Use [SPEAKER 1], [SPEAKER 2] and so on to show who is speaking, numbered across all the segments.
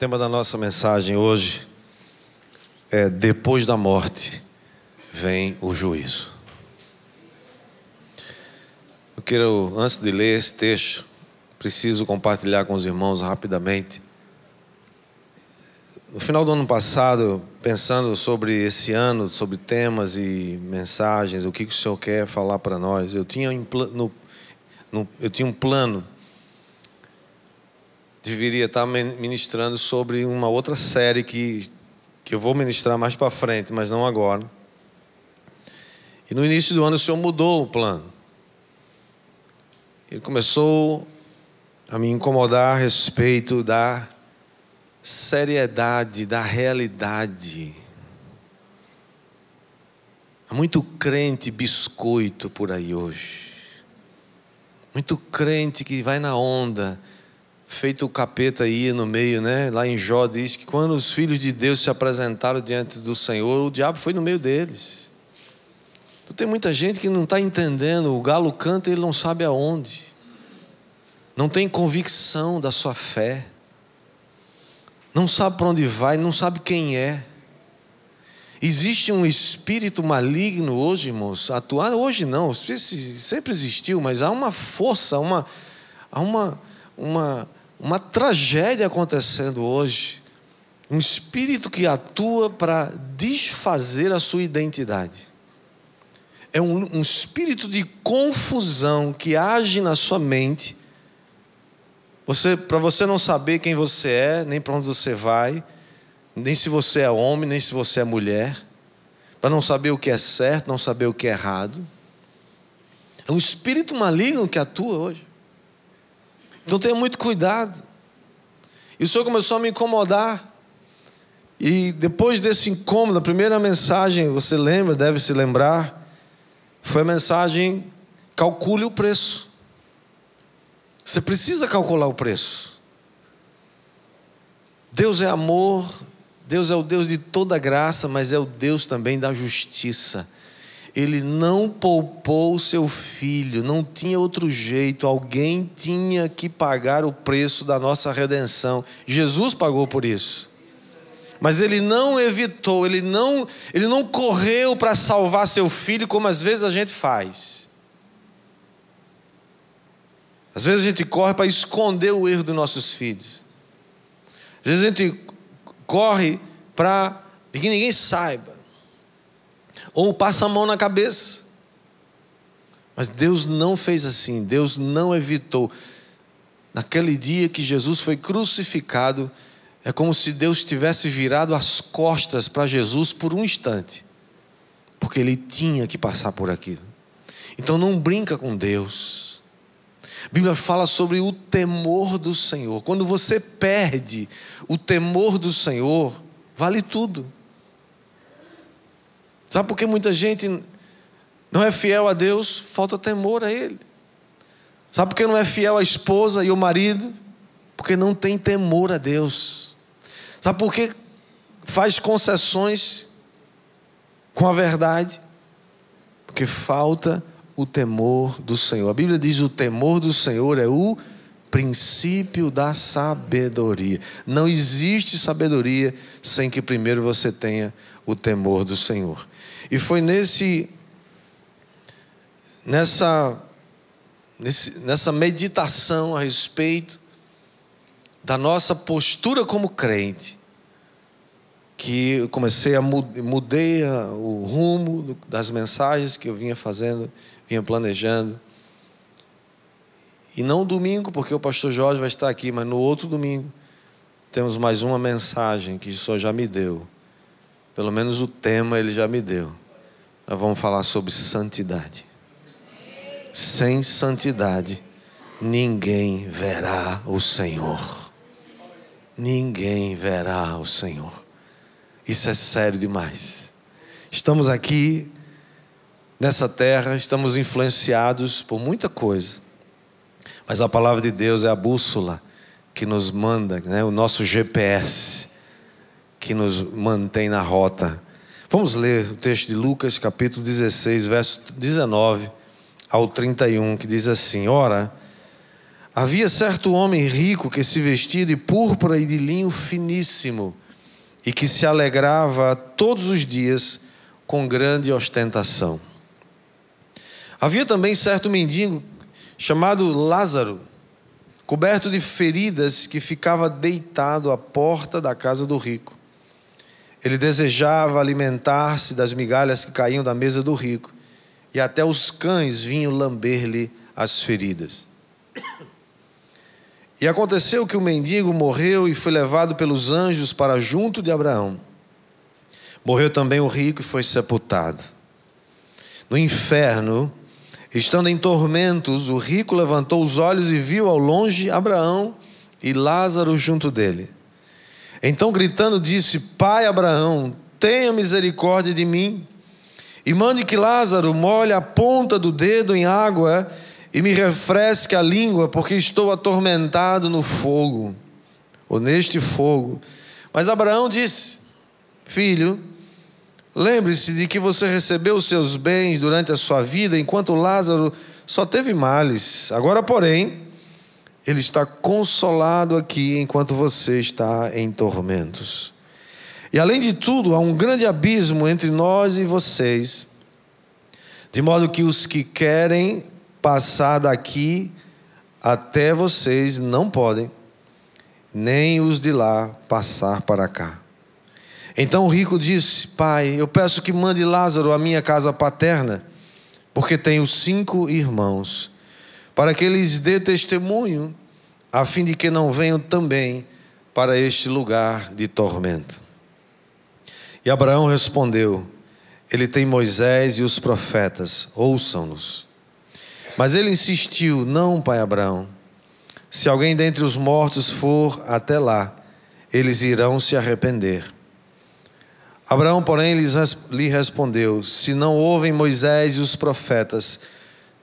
[SPEAKER 1] tema da nossa mensagem hoje é: depois da morte vem o juízo. Eu quero, antes de ler esse texto, preciso compartilhar com os irmãos rapidamente. No final do ano passado, pensando sobre esse ano, sobre temas e mensagens, o que o Senhor quer falar para nós, eu tinha um plano. Deveria estar ministrando sobre uma outra série que eu vou ministrar mais para frente, mas não agora. E no início do ano o Senhor mudou o plano. Ele começou a me incomodar a respeito da seriedade, da realidade. Há muito crente biscoito por aí hoje. Muito crente que vai na onda, feito o capeta aí no meio, né? Lá em Jó diz que quando os filhos de Deus se apresentaram diante do Senhor, o diabo foi no meio deles. Então, tem muita gente que não está entendendo. O galo canta e ele não sabe aonde. Não tem convicção da sua fé. Não sabe para onde vai, não sabe quem é. Existe um espírito maligno hoje, irmãos, atuando. Hoje não, sempre existiu, mas há uma força, há uma tragédia acontecendo hoje. Um espírito que atua para desfazer a sua identidade. É um espírito de confusão que age na sua mente. Para você não saber quem você é, nem para onde você vai, nem se você é homem, nem se você é mulher, para não saber o que é certo, não saber o que é errado. É um espírito maligno que atua hoje. Então tenha muito cuidado. E o Senhor começou a me incomodar. E depois desse incômodo, a primeira mensagem, você lembra, deve se lembrar, foi a mensagem: calcule o preço. Você precisa calcular o preço. Deus é amor, Deus é o Deus de toda graça, mas é o Deus também da justiça. Ele não poupou o seu filho, não tinha outro jeito, alguém tinha que pagar o preço da nossa redenção. Jesus pagou por isso. Mas ele não evitou, ele não correu para salvar seu filho como às vezes a gente faz. Às vezes a gente corre para esconder o erro dos nossos filhos. Às vezes a gente corre para que ninguém saiba. Ou passa a mão na cabeça. Mas Deus não fez assim. Deus não evitou. Naquele dia que Jesus foi crucificado, é como se Deus tivesse virado as costas para Jesus por um instante. Porque Ele tinha que passar por aquilo. Então não brinca com Deus. A Bíblia fala sobre o temor do Senhor. Quando você perde o temor do Senhor, vale tudo. Sabe por que muita gente não é fiel a Deus? Falta temor a Ele. Sabe por que não é fiel à esposa e ao marido? Porque não tem temor a Deus. Sabe por que faz concessões com a verdade? Porque falta o temor do Senhor. A Bíblia diz: o temor do Senhor é o princípio da sabedoria. Não existe sabedoria sem que primeiro você tenha o temor do Senhor. E foi nessa meditação a respeito da nossa postura como crente que eu comecei mudei o rumo das mensagens que eu vinha fazendo, vinha planejando. E não domingo, porque o pastor Jorge vai estar aqui, mas no outro domingo temos mais uma mensagem que o Senhor já me deu. Pelo menos o tema Ele já me deu. Nós vamos falar sobre santidade. Sem santidade ninguém verá o Senhor. Ninguém verá o Senhor. Isso é sério demais. Estamos aqui nessa terra, estamos influenciados por muita coisa, mas a palavra de Deus é a bússola que nos manda, né? O nosso GPS que nos mantém na rota. Vamos ler o texto de Lucas capítulo 16, verso 19 ao 31, que diz assim: ora, Havia certo homem rico que se vestia de púrpura e de linho finíssimo e que se alegrava todos os dias com grande ostentação. Havia também certo mendigo chamado Lázaro, coberto de feridas, que ficava deitado à porta da casa do rico. Ele desejava alimentar-se das migalhas que caíam da mesa do rico, e até os cães vinham lamber-lhe as feridas. E aconteceu que o mendigo morreu e foi levado pelos anjos para junto de Abraão. Morreu também o rico e foi sepultado. No inferno, estando em tormentos, o rico levantou os olhos e viu ao longe Abraão e Lázaro junto dele. Então, gritando, disse: Pai Abraão, tenha misericórdia de mim, e mande que Lázaro molhe a ponta do dedo em água e me refresque a língua, porque estou atormentado no fogo, ou neste fogo. Mas Abraão disse: Filho, lembre-se de que você recebeu os seus bens durante a sua vida, enquanto Lázaro só teve males. Agora, porém, ele está consolado aqui, enquanto você está em tormentos. E além de tudo, há um grande abismo entre nós e vocês, de modo que os que querem passar daqui até vocês não podem, nem os de lá passar para cá. Então o rico disse: Pai, eu peço que mande Lázaro à minha casa paterna, porque tenho 5 irmãos, para que lhes dê testemunho, a fim de que não venham também para este lugar de tormento. E Abraão respondeu: Ele tem Moisés e os profetas, ouçam-nos. Mas ele insistiu: Não, pai Abraão, se alguém dentre os mortos for até lá, eles irão se arrepender. Abraão, porém, lhe respondeu: Se não ouvem Moisés e os profetas,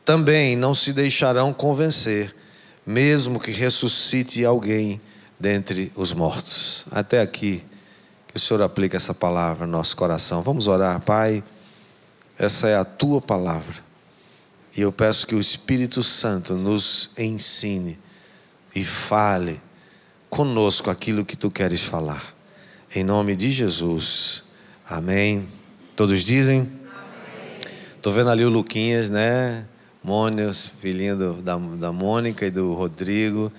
[SPEAKER 1] também não se deixarão convencer, mesmo que ressuscite alguém dentre os mortos. Até aqui, que o Senhor aplique essa palavra no nosso coração. Vamos orar. Pai, essa é a tua palavra, e eu peço que o Espírito Santo nos ensine e fale conosco aquilo que tu queres falar. Em nome de Jesus. Amém. Todos dizem? Estou vendo ali o Luquinhas, né? Mônia, filhinho da Mônica e do Rodrigo.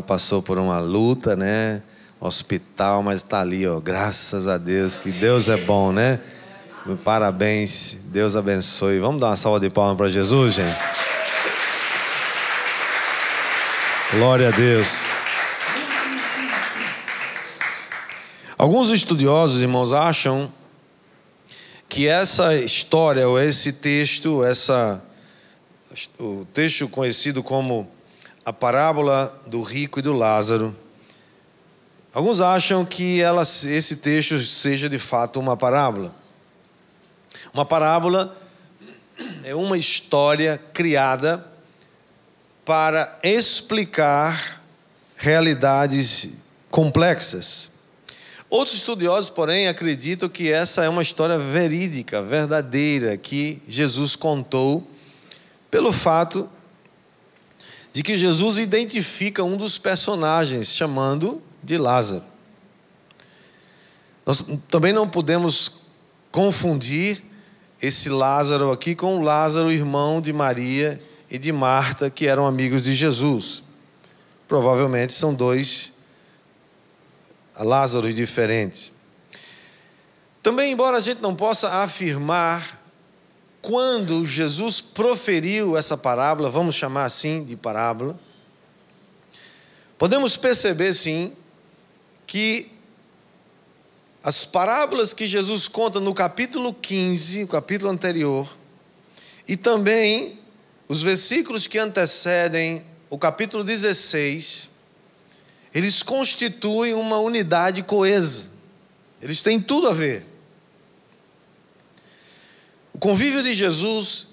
[SPEAKER 1] Passou por uma luta, né? Hospital, mas está ali, ó. Graças a Deus, que Deus é bom, né? Parabéns, Deus abençoe. Vamos dar uma salva de palmas para Jesus, gente? Glória a Deus. Alguns estudiosos, irmãos, acham que essa história, ou esse texto, o texto conhecido como a parábola do rico e do Lázaro, alguns acham que esse texto seja de fato uma parábola. Uma parábola é uma história criada para explicar realidades complexas. Outros estudiosos, porém, acreditam que essa é uma história verídica, verdadeira, que Jesus contou, pelo fato de que Jesus identifica um dos personagens, chamando de Lázaro. Nós também não podemos confundir esse Lázaro aqui com o Lázaro, irmão de Maria e de Marta, que eram amigos de Jesus. Provavelmente são 2 Lázaros diferentes. Também, embora a gente não possa afirmar quando Jesus proferiu essa parábola, vamos chamar assim de parábola, podemos perceber sim que as parábolas que Jesus conta no capítulo 15, o capítulo anterior, e também os versículos que antecedem o capítulo 16, eles constituem uma unidade coesa. Eles têm tudo a ver. O convívio de Jesus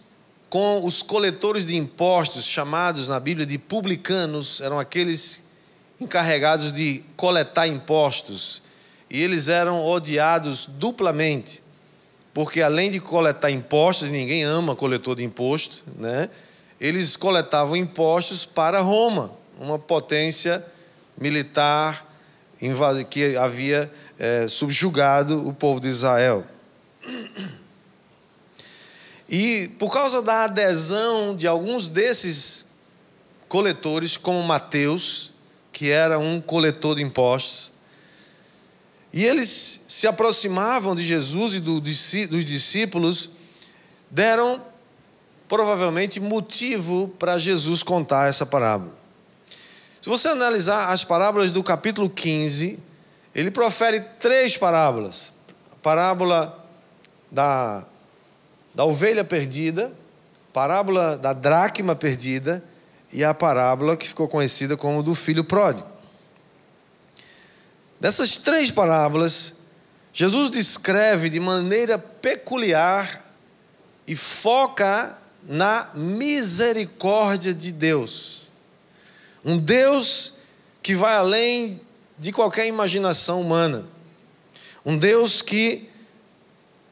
[SPEAKER 1] com os coletores de impostos, chamados na Bíblia de publicanos, eram aqueles encarregados de coletar impostos. E eles eram odiados duplamente, porque além de coletar impostos, ninguém ama coletor de imposto, né? eles coletavam impostos para Roma, uma potência militar que havia subjugado o povo de Israel. E por causa da adesão de alguns desses coletores, como Mateus, que era um coletor de impostos, e eles se aproximavam de Jesus e dos discípulos, deram provavelmente motivo para Jesus contar essa parábola. Se você analisar as parábolas do capítulo 15, ele profere 3 parábolas. A parábola da ovelha perdida, parábola da dracma perdida e a parábola que ficou conhecida como do filho pródigo. Dessas 3 parábolas, Jesus descreve de maneira peculiar e foca na misericórdia de Deus. Um Deus que vai além de qualquer imaginação humana. Um Deus que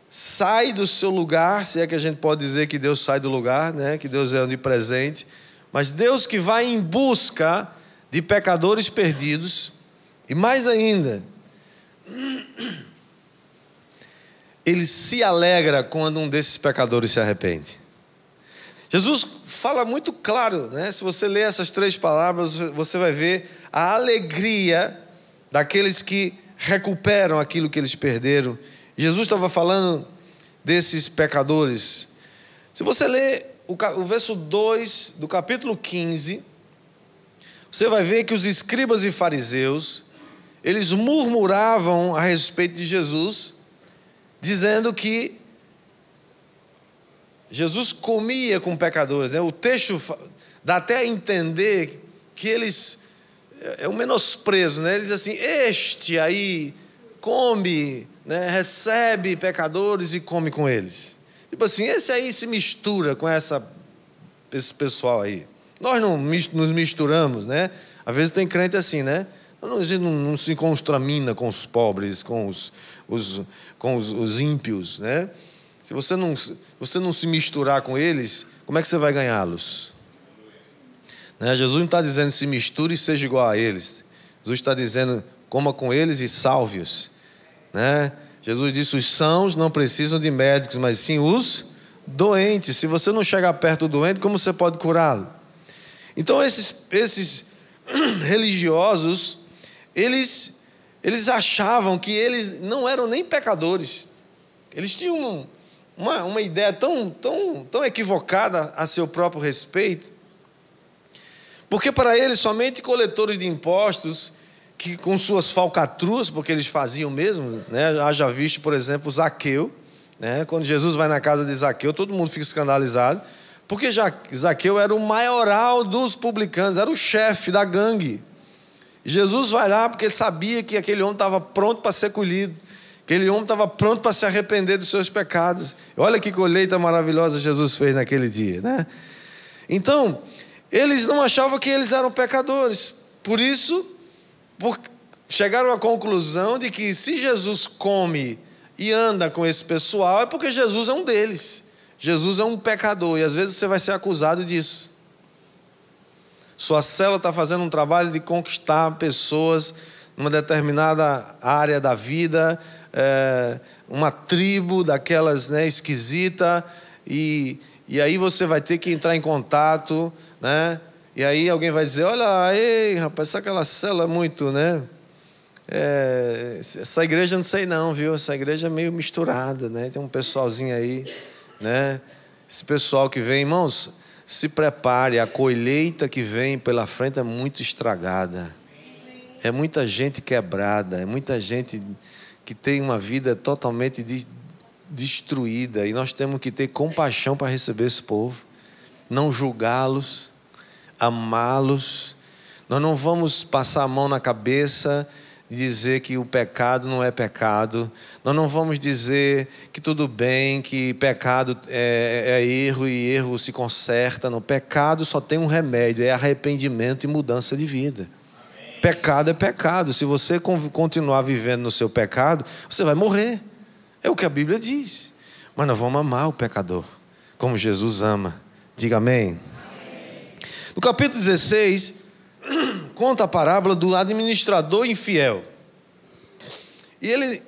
[SPEAKER 1] sai do seu lugar, se é que a gente pode dizer que Deus sai do lugar, né? Que Deus é onipresente, mas Deus que vai em busca de pecadores perdidos, e mais ainda, Ele se alegra quando um desses pecadores se arrepende. Jesus fala muito claro, né? Se você ler essas 3 parábolas, você vai ver a alegria daqueles que recuperam aquilo que eles perderam. Jesus estava falando desses pecadores. Se você ler o verso 2 do capítulo 15, você vai ver que os escribas e fariseus, eles murmuravam a respeito de Jesus, dizendo que Jesus comia com pecadores, né? O texto dá até a entender que eles, é um menosprezo, né? Eles dizem assim, este aí come, né? Recebe pecadores e come com eles. Tipo assim, esse aí se mistura com esse pessoal aí. Nós não nos misturamos, né? Às vezes tem crente assim, né? A gente não se constramina com os pobres, com os ímpios, né? Se você não se misturar com eles, como é que você vai ganhá-los? Né? Jesus não está dizendo se misture e seja igual a eles. Jesus está dizendo coma com eles e salve-os. Né? Jesus disse, os sãos não precisam de médicos, mas sim os doentes. Se você não chegar perto do doente, como você pode curá-lo? Então esses religiosos, eles achavam que eles não eram nem pecadores. Eles tinham uma ideia tão equivocada a seu próprio respeito, porque para eles somente coletores de impostos, que com suas falcatruas, porque eles faziam mesmo, né? Haja visto, por exemplo, Zaqueu, né? Quando Jesus vai na casa de Zaqueu, todo mundo fica escandalizado, porque Zaqueu era o maioral dos publicanos, era o chefe da gangue. E Jesus vai lá porque ele sabia que aquele homem estava pronto para ser colhido, aquele homem estava pronto para se arrepender dos seus pecados. Olha que colheita maravilhosa Jesus fez naquele dia, né? Então, eles não achavam que eles eram pecadores. Por isso, chegaram à conclusão de que se Jesus come e anda com esse pessoal, é porque Jesus é um deles. Jesus é um pecador e às vezes você vai ser acusado disso. Sua célula está fazendo um trabalho de conquistar pessoas numa determinada área da vida, uma tribo daquelas, né, esquisita, e aí você vai ter que entrar em contato, né? E aí alguém vai dizer, olha, ei, rapaz, aquela célula é muito, né? Essa igreja não sei não, viu? Essa igreja é meio misturada, né? Tem um pessoalzinho aí, né? Esse pessoal que vem, irmãos, se prepare, a colheita que vem pela frente é muito estragada. É muita gente quebrada, é muita gente que tem uma vida totalmente destruída, e nós temos que ter compaixão para receber esse povo, não julgá-los, amá-los. Nós não vamos passar a mão na cabeça e dizer que o pecado não é pecado. Nós não vamos dizer que tudo bem, que pecado é erro e erro se conserta. No pecado só tem um remédio, é arrependimento e mudança de vida. Amém. Pecado é pecado. Se você continuar vivendo no seu pecado, você vai morrer. É o que a Bíblia diz. Mas nós vamos amar o pecador como Jesus ama. Diga amém. No capítulo 16, conta a parábola do administrador infiel.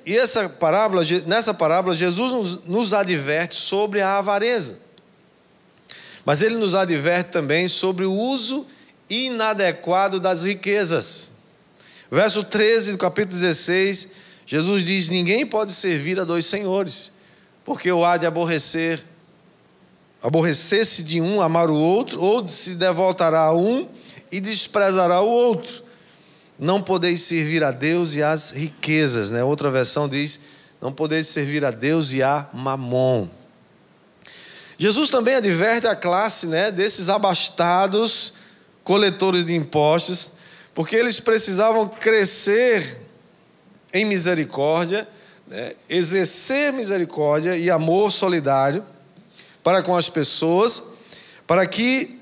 [SPEAKER 1] Nessa parábola, Jesus nos adverte sobre a avareza. Mas ele nos adverte também sobre o uso inadequado das riquezas. Verso 13 do capítulo 16, Jesus diz: ninguém pode servir a dois senhores, porque ou há de aborrecer-se de um, amar o outro, ou se devotará a um e desprezará o outro. Não podeis servir a Deus e às riquezas, né? Outra versão diz: não podeis servir a Deus e a Mamon. Jesus também adverte a classe, né, desses abastados coletores de impostos, porque eles precisavam crescer em misericórdia, né, exercer misericórdia e amor solidário para com as pessoas, para que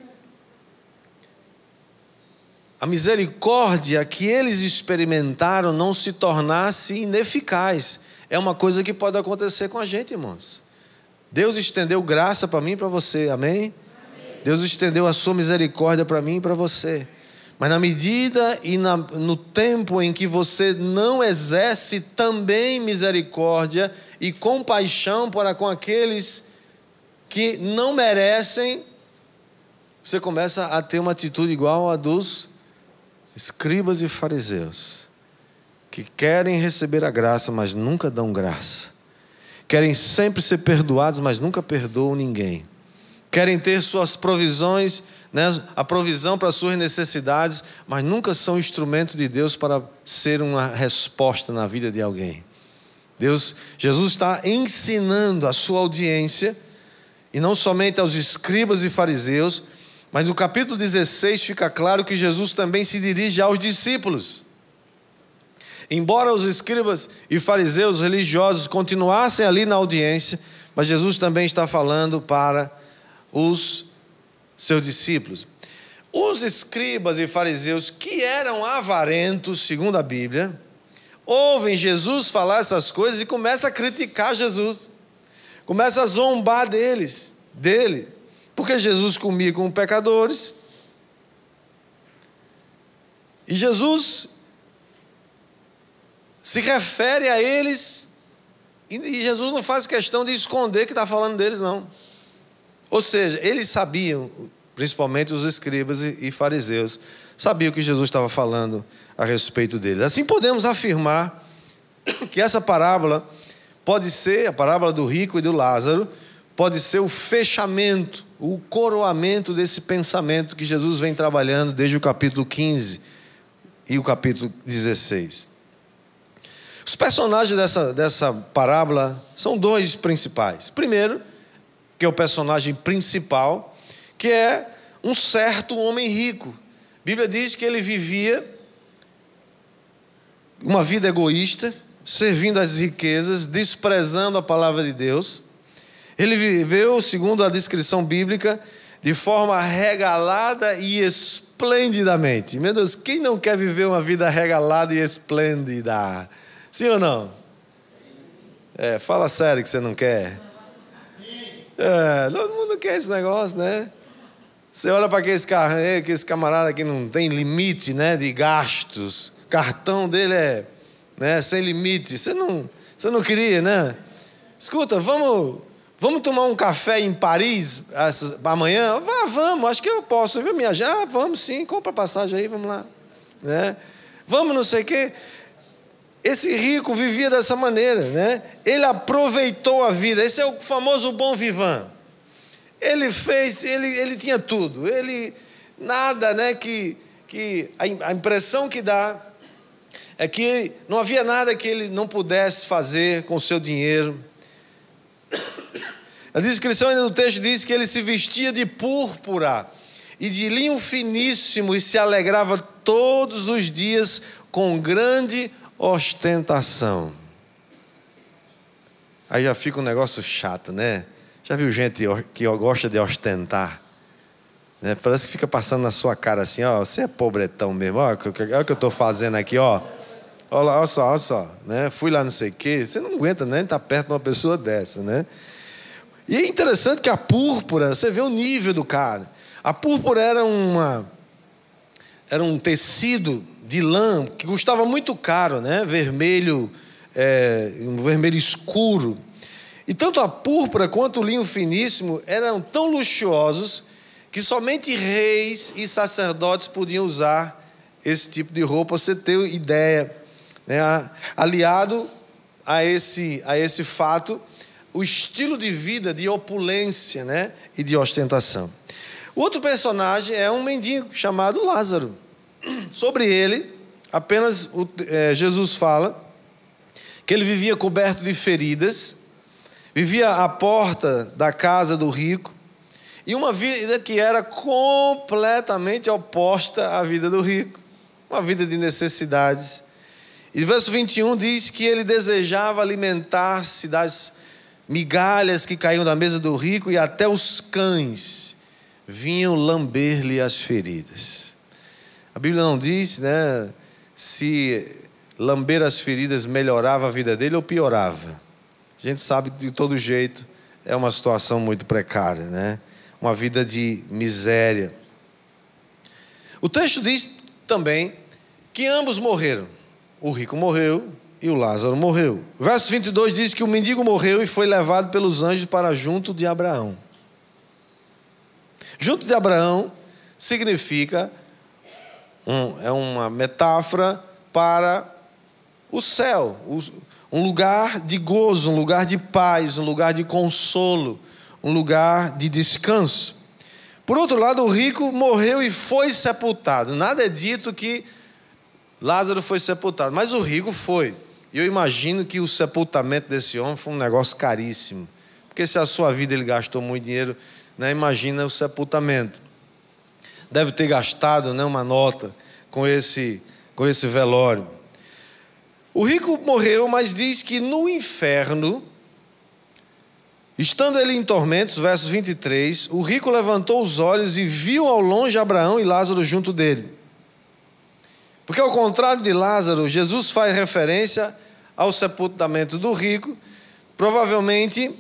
[SPEAKER 1] a misericórdia que eles experimentaram não se tornasse ineficaz. É uma coisa que pode acontecer com a gente, irmãos. Deus estendeu graça para mim e para você, amém? Deus estendeu a sua misericórdia para mim e para você. Mas na medida e no tempo em que você não exerce também misericórdia e compaixão para com aqueles que não merecem, você começa a ter uma atitude igual a dos escribas e fariseus, que querem receber a graça, mas nunca dão graça. Querem sempre ser perdoados, mas nunca perdoam ninguém. Querem ter suas provisões, né, a provisão para suas necessidades, mas nunca são instrumentos de Deus para ser uma resposta na vida de alguém. Jesus está ensinando a sua audiência, e não somente aos escribas e fariseus, mas no capítulo 16 fica claro que Jesus também se dirige aos discípulos. Embora os escribas e fariseus religiosos continuassem ali na audiência, mas Jesus também está falando para os seus discípulos. Os escribas e fariseus, que eram avarentos, segundo a Bíblia, ouvem Jesus falar essas coisas e começam a criticar Jesus, começam a zombar dele, porque Jesus comia com pecadores, e Jesus se refere a eles, e Jesus não faz questão de esconder que está falando deles, não. Ou seja, eles sabiam, principalmente os escribas e fariseus, sabiam que Jesus estava falando a respeito deles. Assim podemos afirmar que essa parábola pode ser, a parábola do rico e do Lázaro, pode ser o fechamento, o coroamento desse pensamento que Jesus vem trabalhando desde o capítulo 15 e o capítulo 16. Os personagens dessa parábola são dois principais. Primeiro, que é o personagem principal, que é um certo homem rico. A Bíblia diz que ele vivia uma vida egoísta, servindo às riquezas, desprezando a palavra de Deus. Ele viveu, segundo a descrição bíblica, de forma regalada e esplendidamente. Meu Deus, quem não quer viver uma vida regalada e esplêndida? Sim ou não? Fala sério que você não quer. Todo mundo quer esse negócio, né? Você olha para aquele camarada que não tem limite, né, de gastos. O cartão dele é, né, sem limite. Você não queria, né? Escuta, vamos tomar um café em Paris amanhã? Vamos, acho que eu posso. Viu, minha já? Vamos sim, compra passagem aí, vamos lá. Né? Vamos não sei o quê. Esse rico vivia dessa maneira, né? Ele aproveitou a vida. Esse é o famoso bon vivant. Ele tinha tudo. Nada, né? Que a impressão que dá é que não havia nada que ele não pudesse fazer com o seu dinheiro. A descrição do texto diz que ele se vestia de púrpura e de linho finíssimo e se alegrava todos os dias com grande ostentação. Aí já fica um negócio chato, né? Já viu gente que gosta de ostentar? Né? Parece que fica passando na sua cara assim, ó, você é pobretão mesmo, olha o que eu estou fazendo aqui, ó. Olha só, né? Fui lá não sei o quê. Você não aguenta nem estar perto de uma pessoa dessa, né? E é interessante que a púrpura, você vê o nível do cara. A púrpura era um tecido de lã que custava muito caro, né? Vermelho, um vermelho escuro. E tanto a púrpura quanto o linho finíssimo eram tão luxuosos que somente reis e sacerdotes podiam usar esse tipo de roupa. Você ter ideia, né? Aliado a esse fato, o estilo de vida de opulência, né? E de ostentação. O outro personagem é um mendigo chamado Lázaro. Sobre ele, apenas Jesus fala que ele vivia coberto de feridas, vivia à porta da casa do rico, e uma vida que era completamente oposta à vida do rico, uma vida de necessidades. E o verso 21 diz que ele desejava alimentar-se das migalhas que caíam da mesa do rico, e até os cães vinham lamber-lhe as feridas. A Bíblia não diz, né, se lamber as feridas melhorava a vida dele ou piorava. A gente sabe que de todo jeito é uma situação muito precária, né? Uma vida de miséria. O texto diz também que ambos morreram. O rico morreu e o Lázaro morreu. O verso 22 diz que o mendigo morreu e foi levado pelos anjos para junto de Abraão. Junto de Abraão significa, é uma metáfora para o céu, um lugar de gozo, um lugar de paz, um lugar de consolo, um lugar de descanso. Por outro lado, o rico morreu e foi sepultado. Nada é dito que Lázaro foi sepultado, mas o rico foi. E eu imagino que o sepultamento desse homem foi um negócio caríssimo, porque se a sua vida ele gastou muito dinheiro, né, imagina o sepultamento. Deve ter gastado, né, uma nota com esse velório. O rico morreu, mas diz que no inferno, estando ele em tormentos, versos 23, o rico levantou os olhos e viu ao longe Abraão e Lázaro junto dele. Porque ao contrário de Lázaro, Jesus faz referência ao sepultamento do rico, provavelmente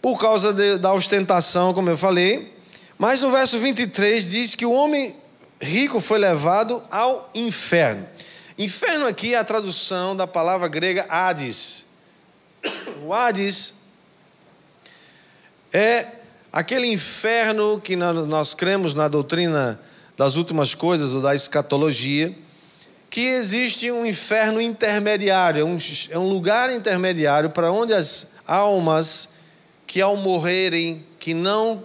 [SPEAKER 1] por causa da ostentação, como eu falei. Mas no verso 23 diz que o homem rico foi levado ao inferno. Inferno aqui é a tradução da palavra grega Hades. O Hades é aquele inferno que nós cremos na doutrina das últimas coisas, ou da escatologia, que existe um inferno intermediário, é um lugar intermediário para onde as almas que ao morrerem, que não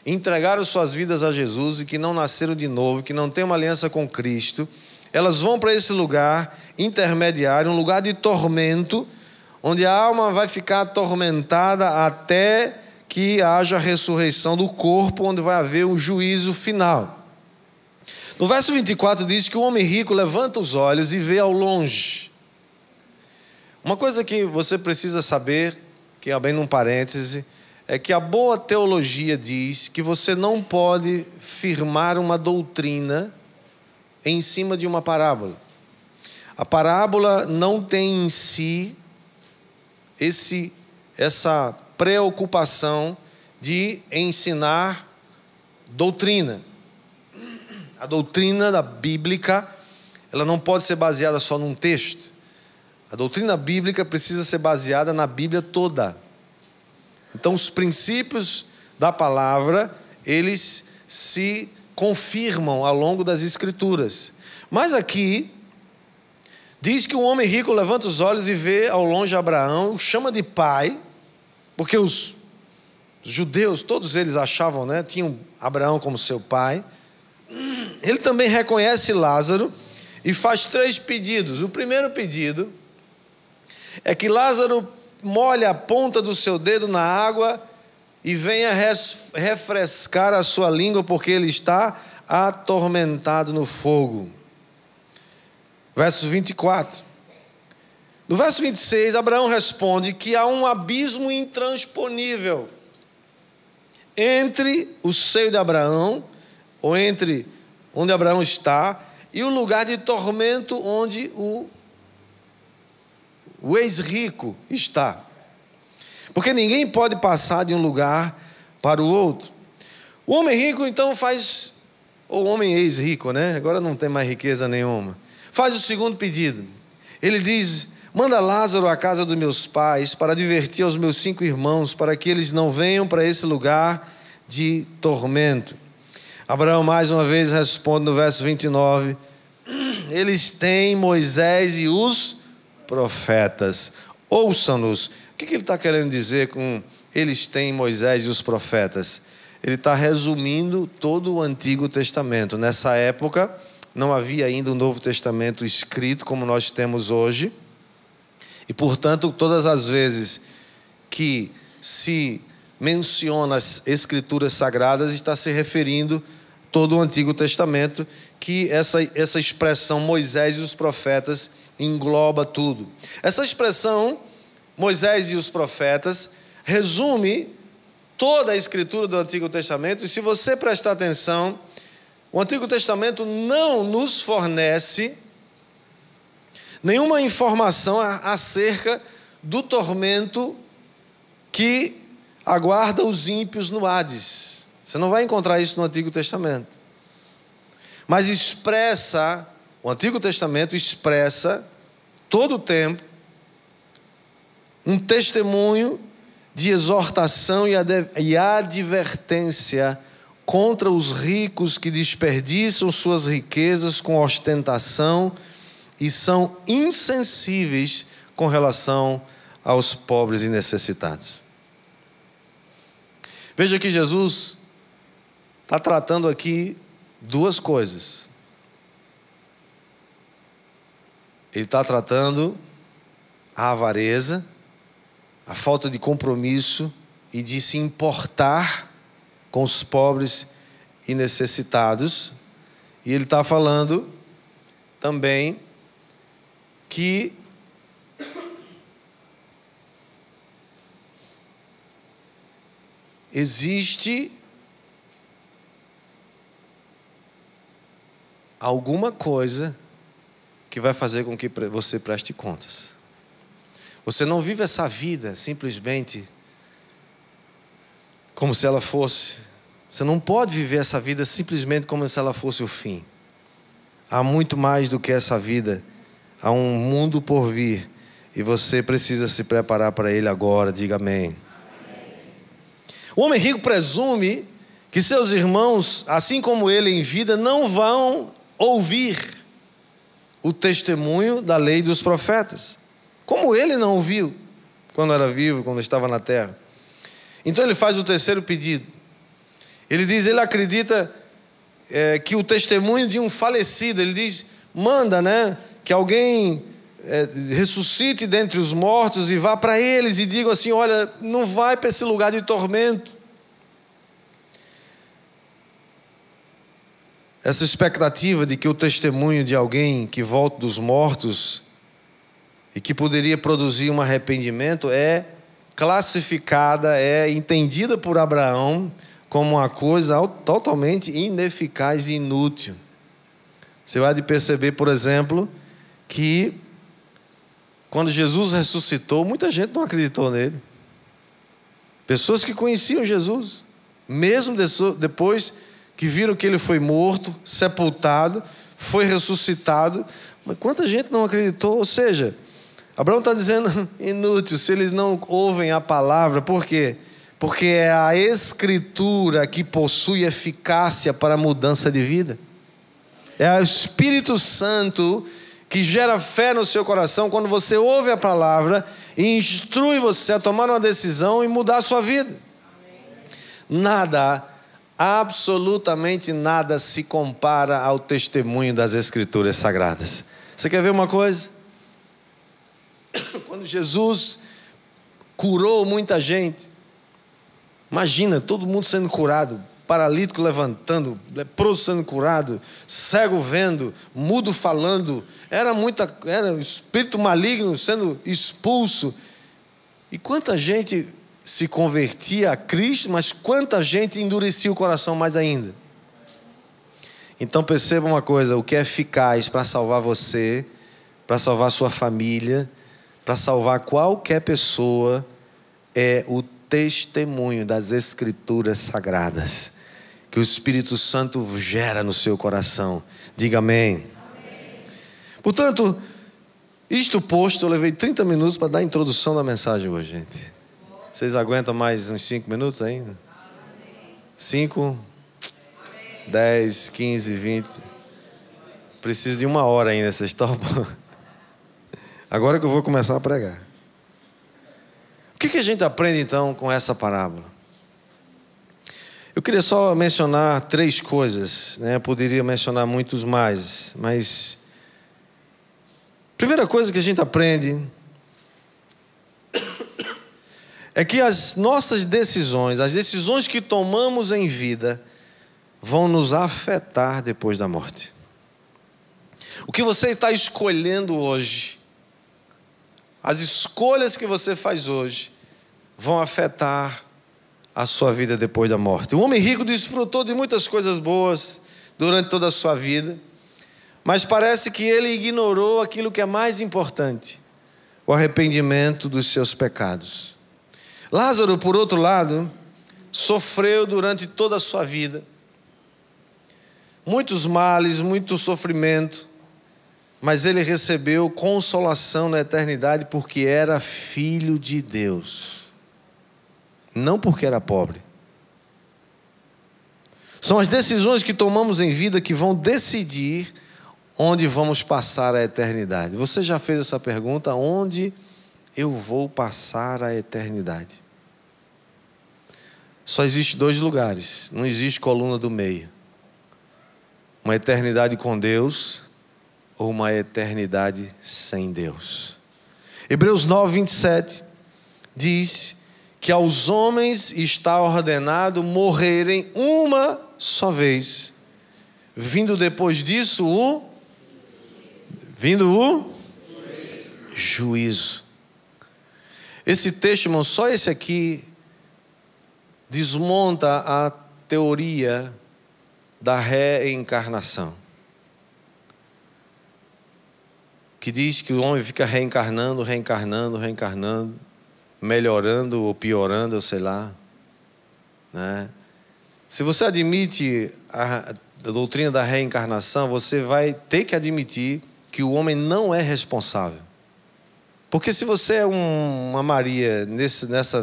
[SPEAKER 1] entregaram suas vidas a Jesus e que não nasceram de novo, que não têm uma aliança com Cristo, elas vão para esse lugar intermediário, um lugar de tormento, onde a alma vai ficar atormentada até que haja a ressurreição do corpo, onde vai haver o juízo final. No verso 24 diz que o homem rico levanta os olhos e vê ao longe. Uma coisa que você precisa saber, que é bem num parêntese, é que a boa teologia diz que você não pode firmar uma doutrina em cima de uma parábola. A parábola não tem em si essa preocupação de ensinar doutrina. A doutrina da bíblica, ela não pode ser baseada só num texto. A doutrina bíblica precisa ser baseada na Bíblia toda. Então, os princípios da palavra, eles se confirmam ao longo das Escrituras. Mas aqui, diz que o homem rico levanta os olhos e vê ao longe Abraão, o chama de pai, porque os judeus, todos eles achavam, né, tinham Abraão como seu pai. Ele também reconhece Lázaro e faz 3 pedidos. O primeiro pedido é que Lázaro molhe a ponta do seu dedo na água e venha refrescar a sua língua, porque ele está atormentado no fogo. Verso 24. No verso 26, Abraão responde que há um abismo intransponível entre o seio de Abraão, ou entre onde Abraão está, e o lugar de tormento onde o ex-rico está. Porque ninguém pode passar de um lugar para o outro. O homem rico então faz, ou o homem ex-rico, né? Agora não tem mais riqueza nenhuma. Faz o segundo pedido. Ele diz: manda Lázaro à casa dos meus pais para divertir aos meus 5 irmãos, para que eles não venham para esse lugar de tormento. Abraão mais uma vez responde no verso 29, eles têm Moisés e os profetas, ouçam-nos. O que ele está querendo dizer com eles têm Moisés e os profetas? Ele está resumindo todo o Antigo Testamento. Nessa época não havia ainda o Novo Testamento escrito como nós temos hoje, e portanto todas as vezes que se menciona as Escrituras Sagradas, está se referindo todo o Antigo Testamento, que essa expressão Moisés e os profetas engloba tudo. Essa expressão Moisés e os profetas resume toda a Escritura do Antigo Testamento, e se você prestar atenção, o Antigo Testamento não nos fornece nenhuma informação acerca do tormento que aguarda os ímpios no Hades. Você não vai encontrar isso no Antigo Testamento. Mas o Antigo Testamento expressa todo o tempo um testemunho de exortação e advertência contra os ricos que desperdiçam suas riquezas com ostentação e são insensíveis com relação aos pobres e necessitados. Veja que Jesus está tratando aqui duas coisas. Ele está tratando a avareza, a falta de compromisso e de se importar com os pobres e necessitados. E ele está falando também que existe alguma coisa que vai fazer com que você preste contas. Você não vive essa vida simplesmente como se ela fosse. Você não pode viver essa vida simplesmente como se ela fosse o fim. Há muito mais do que essa vida. Há um mundo por vir. E você precisa se preparar para ele agora. Diga amém. O homem rico presume que seus irmãos, assim como ele em vida, não vão ouvir o testemunho da lei dos profetas, como ele não ouviu quando era vivo, quando estava na terra. Então ele faz o terceiro pedido. Ele diz, ele acredita que o testemunho de um falecido, ele diz, manda, que alguém ressuscite dentre os mortos e vá para eles e diga assim, olha, não vai para esse lugar de tormento. Essa expectativa de que o testemunho de alguém que volta dos mortos e que poderia produzir um arrependimento é classificada, é entendida por Abraão como uma coisa totalmente ineficaz e inútil. Você vai perceber, por exemplo, que quando Jesus ressuscitou, muita gente não acreditou nele. Pessoas que conheciam Jesus, mesmo depois que viram que ele foi morto, sepultado, foi ressuscitado, mas quanta gente não acreditou? Ou seja, Abraão está dizendo inútil se eles não ouvem a palavra. Por quê? Porque é a Escritura que possui eficácia para a mudança de vida. É o Espírito Santo que gera fé no seu coração quando você ouve a palavra e instrui você a tomar uma decisão e mudar a sua vida. Nada, absolutamente nada se compara ao testemunho das Escrituras Sagradas. Você quer ver uma coisa? Quando Jesus curou muita gente, imagina todo mundo sendo curado, paralítico levantando, leproso sendo curado, cego vendo, mudo falando, era espírito maligno sendo expulso. E quanta gente se convertia a Cristo, mas quanta gente endurecia o coração mais ainda. Então perceba uma coisa, o que é eficaz para salvar você, para salvar sua família, para salvar qualquer pessoa, é o testemunho das Escrituras Sagradas. que o Espírito Santo gera no seu coração. Diga amém. Portanto, isto posto, eu levei 30 minutos para dar a introdução da mensagem hoje, gente. Vocês aguentam mais uns 5 minutos ainda? 5, 10, 15, 20. Preciso de 1 hora ainda, vocês topam? Agora que eu vou começar a pregar. O que a gente aprende então com essa parábola? Eu queria só mencionar 3 coisas, né? Eu poderia mencionar muitos mais, mas primeira coisa que a gente aprende é que as nossas decisões, as decisões que tomamos em vida, vão nos afetar depois da morte. O que você está escolhendo hoje, as escolhas que você faz hoje, vão afetar a sua vida depois da morte. O homem rico desfrutou de muitas coisas boas durante toda a sua vida, mas parece que ele ignorou aquilo que é mais importante: o arrependimento dos seus pecados. Lázaro, por outro lado, sofreu durante toda a sua vida muitos males, muito sofrimento, mas ele recebeu consolação na eternidade porque era filho de Deus, não porque era pobre. São as decisões que tomamos em vida que vão decidir onde vamos passar a eternidade. Você já fez essa pergunta? Onde eu vou passar a eternidade? Só existe 2 lugares, não existe coluna do meio: uma eternidade com Deus ou uma eternidade sem Deus. Hebreus 9, 27 diz que aos homens está ordenado morrerem uma só vez, vindo depois disso o juízo. Esse texto, irmão, só esse aqui desmonta a teoria da reencarnação, que diz que o homem fica reencarnando, melhorando ou piorando, eu sei lá, né? Se você admite a doutrina da reencarnação, você vai ter que admitir que o homem não é responsável. Porque se você é uma Maria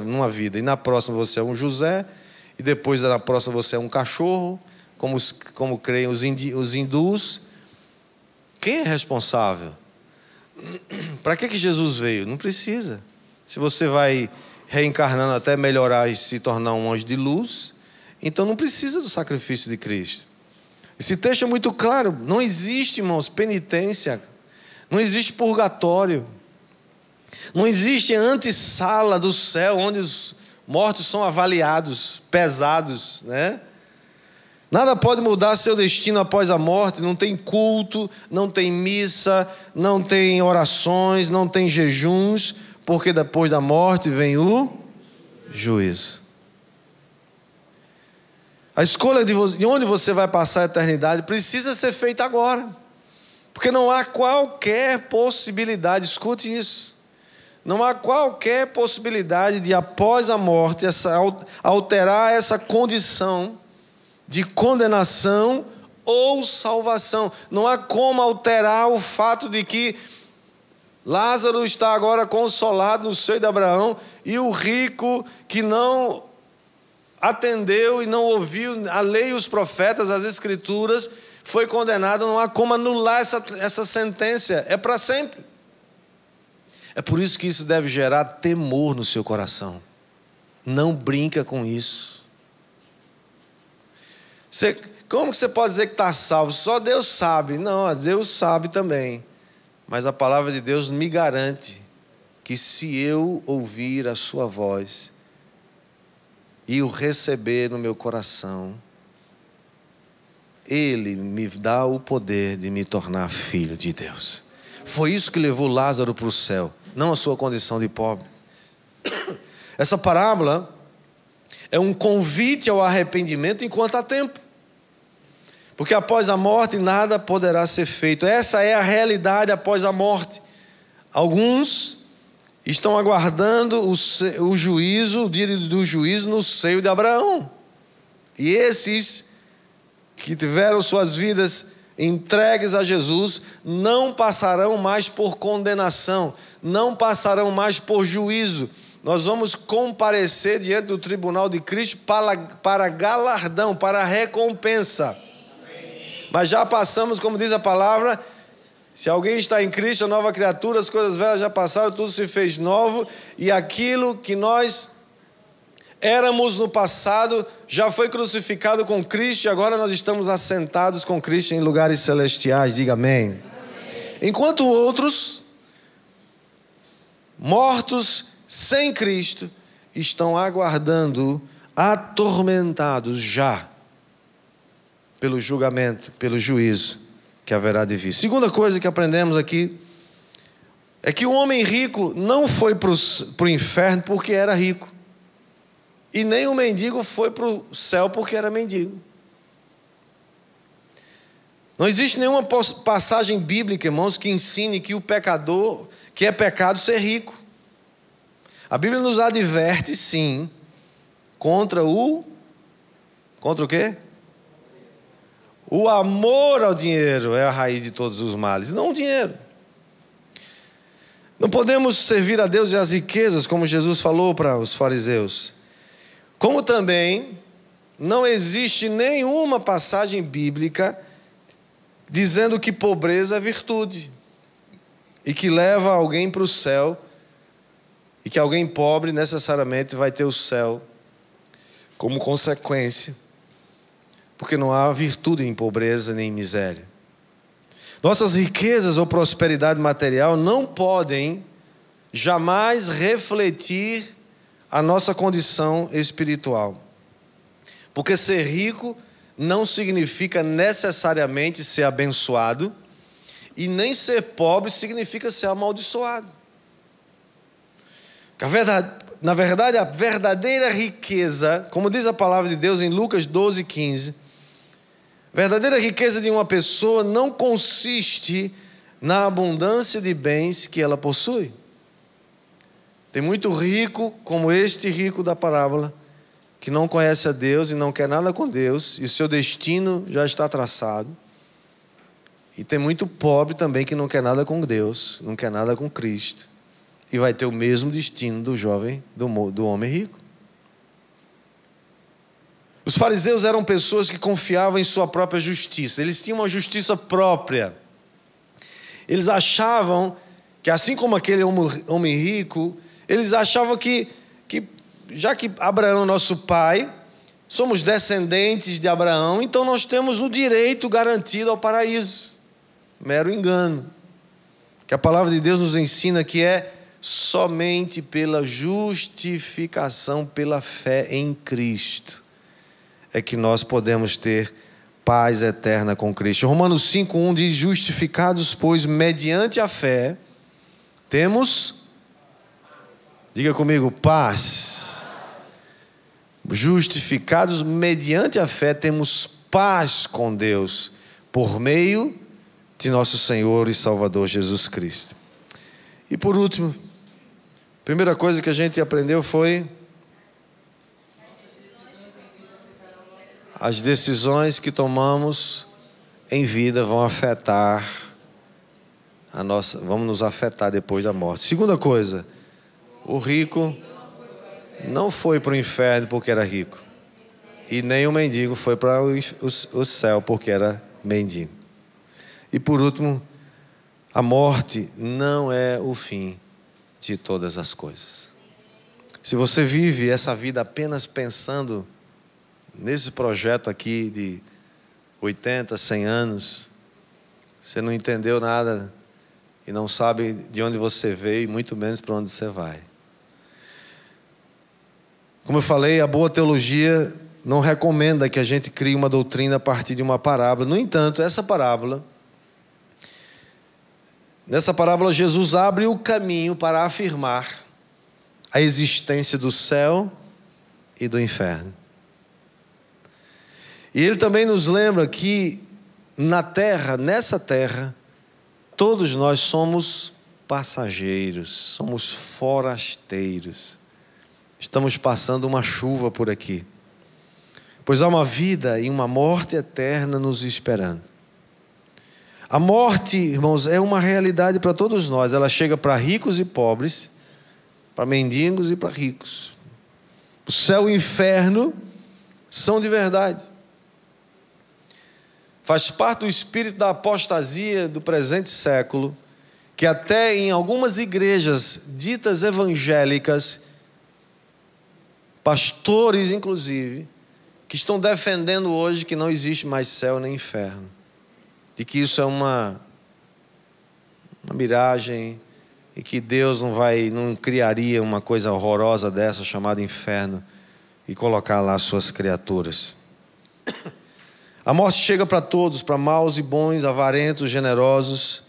[SPEAKER 1] numa vida, e na próxima você é um José, e depois na próxima você é um cachorro, como creem os hindus, quem é responsável? Para que Jesus veio? Não precisa. Se você vai reencarnando até melhorar e se tornar um anjo de luz, então não precisa do sacrifício de Cristo. Esse texto é muito claro. Não existe, irmãos, penitência. Não existe purgatório. Não existe antessala do céu onde os mortos são avaliados, pesados, né? Nada pode mudar seu destino após a morte. Não tem culto, não tem missa, não tem orações, não tem jejuns, porque depois da morte vem o juízo. A escolha de onde você vai passar a eternidade precisa ser feita agora, porque não há qualquer possibilidade, escute isso, não há qualquer possibilidade de após a morte alterar essa condição de condenação ou salvação. Não há como alterar o fato de que Lázaro está agora consolado no seio de Abraão, e o rico que não atendeu e não ouviu a lei e os profetas, as escrituras, foi condenado. Não há como anular essa sentença, é para sempre. É por isso que isso deve gerar temor no seu coração. Não brinca com isso. Como que você pode dizer que está salvo? Só Deus sabe. Não, Deus sabe também. Mas a palavra de Deus me garante que se eu ouvir a sua voz e o receber no meu coração, Ele me dá o poder de me tornar filho de Deus. Foi isso que levou Lázaro para o céu, não a sua condição de pobre. Essa parábola é um convite ao arrependimento enquanto há tempo, porque após a morte nada poderá ser feito. Essa é a realidade após a morte. Alguns estão aguardando o juízo, o dia do juízo no seio de Abraão, e esses que tiveram suas vidas entregues a Jesus, não passarão mais por condenação, não passarão mais por juízo. Nós vamos comparecer diante do tribunal de Cristo para galardão, para recompensa. Mas já passamos, como diz a palavra, se alguém está em Cristo, a nova criatura, as coisas velhas já passaram, tudo se fez novo, e aquilo que nós éramos no passado já foi crucificado com Cristo, e agora nós estamos assentados com Cristo em lugares celestiais. Diga amém. Amém. Enquanto outros, mortos sem Cristo, estão aguardando, atormentados já pelo julgamento, pelo juízo que haverá de vir. Segunda coisa que aprendemos aqui é que o homem rico não foi para o inferno porque era rico, e nem o mendigo foi para o céu porque era mendigo. Não existe nenhuma passagem bíblica, irmãos, que ensine que o pecador, que é pecado ser rico. A Bíblia nos adverte, sim, contra o quê? O amor ao dinheiro é a raiz de todos os males, não o dinheiro. Não podemos servir a Deus e as riquezas, como Jesus falou para os fariseus. Como também não existe nenhuma passagem bíblica dizendo que pobreza é virtude e que leva alguém para o céu, e que alguém pobre necessariamente vai ter o céu como consequência, porque não há virtude em pobreza nem em miséria. Nossas riquezas ou prosperidade material não podem jamais refletir a nossa condição espiritual, porque ser rico não significa necessariamente ser abençoado, e nem ser pobre significa ser amaldiçoado. Na verdade, a verdadeira riqueza, como diz a palavra de Deus em Lucas 12:15, a verdadeira riqueza de uma pessoa não consiste na abundância de bens que ela possui. Tem muito rico, como este rico da parábola, que não conhece a Deus e não quer nada com Deus, e o seu destino já está traçado. E tem muito pobre também que não quer nada com Deus, não quer nada com Cristo, e vai ter o mesmo destino do jovem, do homem rico. Os fariseus eram pessoas que confiavam em sua própria justiça. Eles tinham uma justiça própria. Eles achavam que, assim como aquele homem rico, eles achavam que já que Abraão é nosso pai, somos descendentes de Abraão, então nós temos o direito garantido ao paraíso. Mero engano. Que a palavra de Deus nos ensina que é somente pela justificação, pela fé em Cristo, é que nós podemos ter paz eterna com Cristo. Romanos 5:1 diz: justificados, pois, mediante a fé, temos, diga comigo, paz. Justificados mediante a fé, temos paz com Deus, por meio de nosso Senhor e Salvador Jesus Cristo. E por último, a primeira coisa que a gente aprendeu foi: as decisões que tomamos em vida vão nos afetar depois da morte. Segunda coisa, o rico não foi para o inferno porque era rico, e nem o mendigo foi para o céu porque era mendigo. E por último, a morte não é o fim de todas as coisas. Se você vive essa vida apenas pensando nesse projeto aqui de 80, 100 anos, você não entendeu nada e não sabe de onde você veio e muito menos para onde você vai. Como eu falei, a boa teologia não recomenda que a gente crie uma doutrina a partir de uma parábola. No entanto, nessa parábola Jesus abre o caminho para afirmar a existência do céu e do inferno. E ele também nos lembra que nessa terra, todos nós somos passageiros, somos forasteiros. Estamos passando uma chuva por aqui. pois há uma vida e uma morte eterna nos esperando. A morte, irmãos, é uma realidade para todos nós. Ela chega para ricos e pobres, para mendigos e para ricos. O céu e o inferno são de verdade. Faz parte do espírito da apostasia do presente século, que até em algumas igrejas ditas evangélicas, pastores inclusive, que estão defendendo hoje que não existe mais céu nem inferno, e que isso é uma miragem, e que Deus não criaria uma coisa horrorosa dessa chamada inferno e colocar lá suas criaturas. A morte chega para todos, para maus e bons, avarentos, generosos.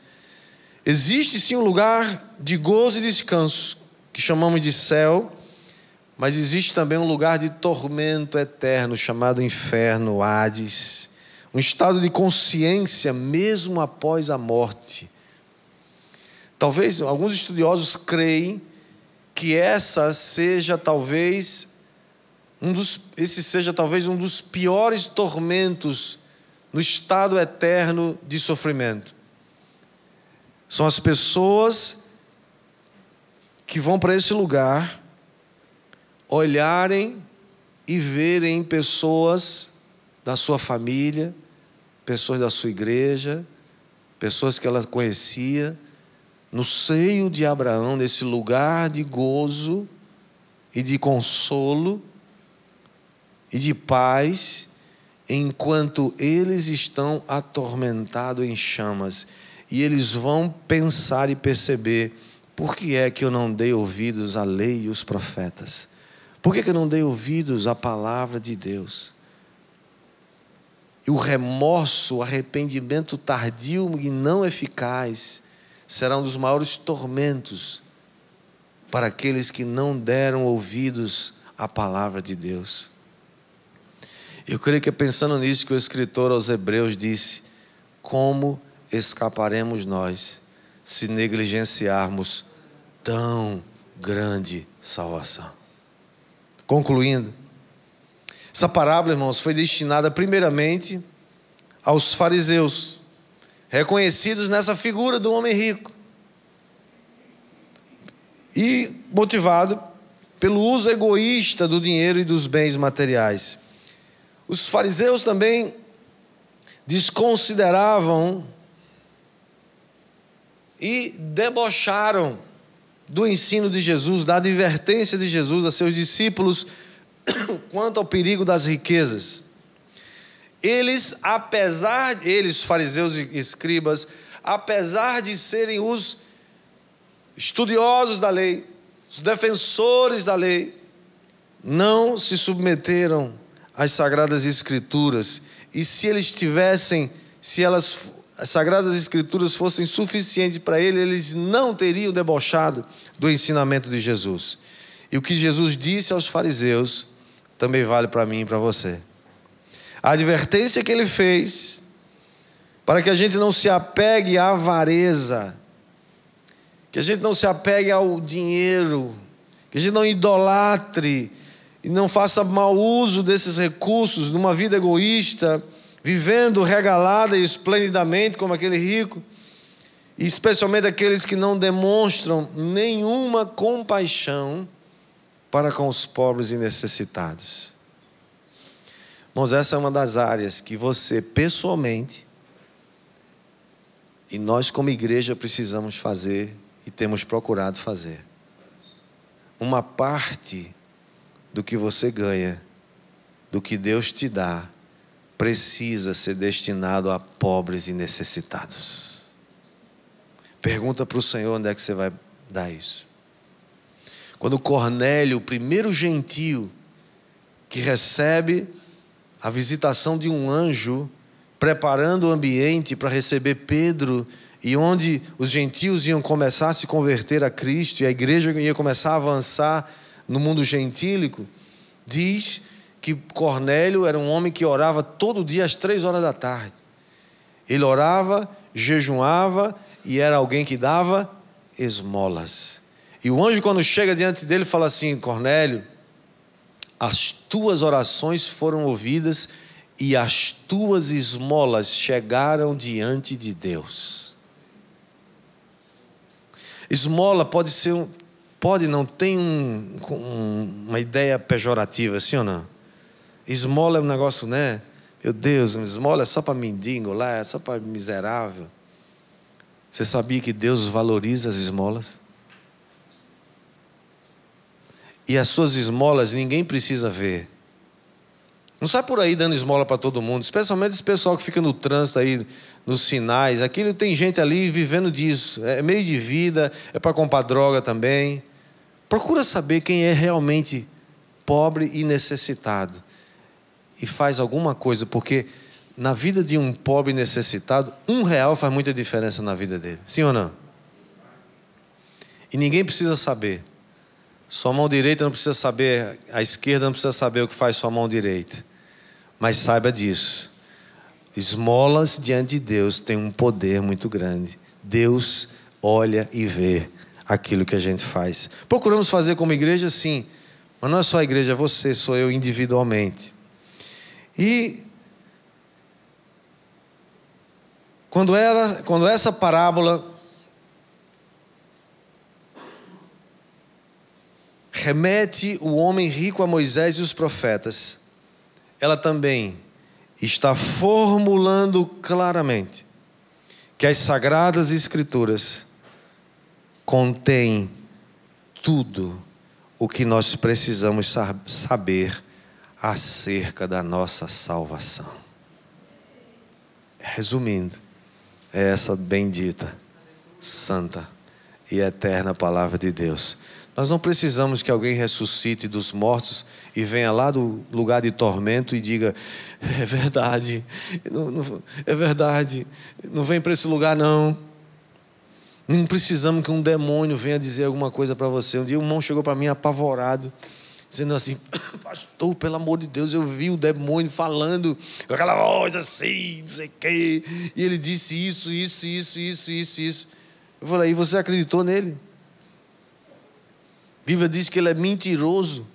[SPEAKER 1] Existe sim um lugar de gozo e descanso, que chamamos de céu, mas existe também um lugar de tormento eterno, chamado inferno, Hades. Um estado de consciência mesmo após a morte. Talvez alguns estudiosos creem que esse seja talvez um dos piores tormentos no estado eterno de sofrimento. São as pessoas que vão para esse lugar, olharem e verem pessoas da sua família, pessoas da sua igreja, pessoas que ela conhecia, no seio de Abraão, nesse lugar de gozo e de consolo e de paz, enquanto eles estão atormentados em chamas. E eles vão pensar e perceber: por que é que eu não dei ouvidos à lei e os profetas? Por que eu não dei ouvidos à palavra de Deus? E o remorso, o arrependimento tardio e não eficaz será um dos maiores tormentos para aqueles que não deram ouvidos à palavra de Deus. Eu creio que é pensando nisso que o escritor aos Hebreus disse: como escaparemos nós se negligenciarmos tão grande salvação? Concluindo, essa parábola, irmãos, foi destinada primeiramente aos fariseus, reconhecidos nessa figura do homem rico, e motivado pelo uso egoísta do dinheiro e dos bens materiais. Os fariseus também desconsideravam e debocharam do ensino de Jesus, da advertência de Jesus a seus discípulos quanto ao perigo das riquezas. Eles, fariseus e escribas, apesar de serem os estudiosos da lei, os defensores da lei, não se submeteram às Sagradas Escrituras. E as Sagradas Escrituras fossem suficientes para eles não teriam debochado do ensinamento de Jesus. E o que Jesus disse aos fariseus também vale para mim e para você. A advertência que ele fez para que a gente não se apegue à avareza, que a gente não se apegue ao dinheiro, que a gente não idolatre e não faça mau uso desses recursos numa vida egoísta, vivendo regalada e esplendidamente como aquele rico, e especialmente aqueles que não demonstram nenhuma compaixão para com os pobres e necessitados. Irmãos, essa é uma das áreas que você pessoalmente e nós como igreja precisamos fazer e temos procurado fazer. Uma parte do que você ganha, do que Deus te dá, precisa ser destinado a pobres e necessitados. Pergunta para o Senhor onde é que você vai dar isso. Quando Cornélio, o primeiro gentio que recebe a visitação de um anjo, preparando o ambiente para receber Pedro, e onde os gentios iam começar a se converter a Cristo, e a igreja ia começar a avançar no mundo gentílico, diz que Cornélio era um homem que orava todo dia às 3 horas da tarde. Ele orava, jejuava e era alguém que dava esmolas. E o anjo, quando chega diante dele, fala assim: Cornélio, as tuas orações foram ouvidas e as tuas esmolas chegaram diante de Deus. Esmola pode ser não tem uma ideia pejorativa, sim ou não? Esmola é um negócio, né? Meu Deus, esmola é só para mendigo lá, é só para miserável. Você sabia que Deus valoriza as esmolas? E as suas esmolas ninguém precisa ver. Não sai por aí dando esmola para todo mundo, especialmente esse pessoal que fica no trânsito aí, nos sinais. Aquilo tem gente ali vivendo disso. É meio de vida, é para comprar droga também. Procura saber quem é realmente pobre e necessitado. E faz alguma coisa, porque na vida de um pobre e necessitado, R$1 faz muita diferença na vida dele. Sim ou não? E ninguém precisa saber. Sua mão direita não precisa saber, a esquerda não precisa saber o que faz sua mão direita. Mas saiba disso. Esmolas diante de Deus têm um poder muito grande. Deus olha e vê aquilo que a gente faz. Procuramos fazer como igreja, sim. Mas não é só a igreja, é você, sou eu individualmente. E quando essa parábola remete o homem rico a Moisés e os profetas, ela também está formulando claramente que as Sagradas Escrituras contêm tudo o que nós precisamos saber acerca da nossa salvação. Resumindo, é essa bendita, santa e eterna palavra de Deus. Nós não precisamos que alguém ressuscite dos mortos e venha lá do lugar de tormento e diga: é verdade, é verdade, não vem para esse lugar não. Não precisamos que um demônio venha dizer alguma coisa para você. Um dia um irmão chegou para mim apavorado, dizendo assim: pastor, pelo amor de Deus, eu vi o demônio falando com aquela voz assim, não sei o quê, e ele disse isso. Eu falei: e você acreditou nele? A Bíblia diz que ele é mentiroso,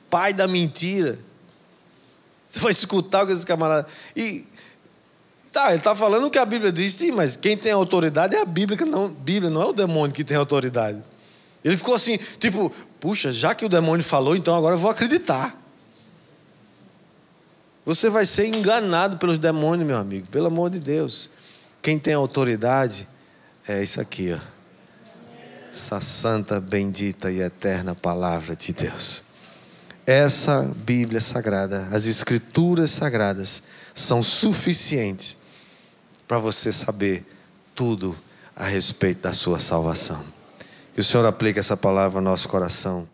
[SPEAKER 1] pai da mentira. Você vai escutar o que esse camarada... ele está falando o que a Bíblia diz, sim, mas quem tem autoridade é a Bíblia, não é o demônio que tem autoridade. Ele ficou assim, tipo, puxa, já que o demônio falou, então agora eu vou acreditar. Você vai ser enganado pelos demônios, meu amigo, pelo amor de Deus. Quem tem autoridade é isso aqui, ó. Essa santa, bendita e eterna palavra de Deus. Essa Bíblia sagrada, as Escrituras sagradas, são suficientes para você saber tudo a respeito da sua salvação. Que o Senhor aplique essa palavra ao nosso coração.